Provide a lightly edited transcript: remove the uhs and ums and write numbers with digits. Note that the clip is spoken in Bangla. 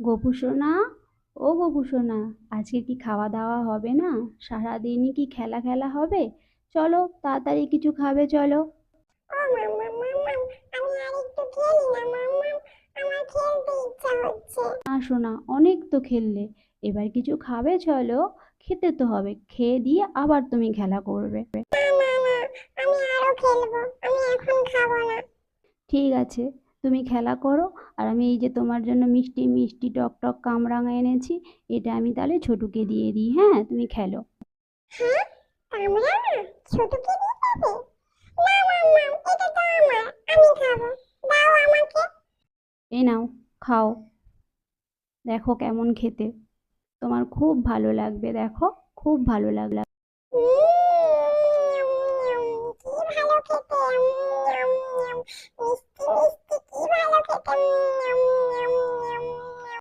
গপু সোনা, ও গপু সোনা, আজকে কি খাওয়া দাওয়া হবে না? সারাদিনই কি খেলা খেলা হবে? চলো তাড়াতাড়ি কিছু খাবে, চলো। ও মাম্মা মাম্মা, আমি আর একটু খেলি না মাম্মা, আমার খেলতে ইচ্ছা হচ্ছে। না সোনা, অনেক তো খেললে, এবার কিছু খাবে, চলো। খেতে তো হবে, খেয়ে দিয়ে আবার তুমি খেলা করবে। না না না, আমি আরো খেলবো, আমি এখন খাবো না। ঠিক আছে, তুমি খেলা করো। আর আমি এই যে তোমার জন্য মিষ্টি মিষ্টি টক টক কামরাঙা এনেছি, এটা আমি তাহলে ছোটুকে দিয়ে দিই। হ্যাঁ, তুমি খেলো। হ্যাঁ, আমরা না, ছোটকে দিয়ে দেবে? না মাম্মা, এটা তো আমার, আমি খাবো, দাও আমাকে। এই নাও, খাও। দেখো কেমন খেতে, তোমার খুব ভালো লাগবে, দেখো, খুব ভালো লাগবে। কি ভালো খেতে, মিষ্টি মিষ্টি কি ভালো খেতে।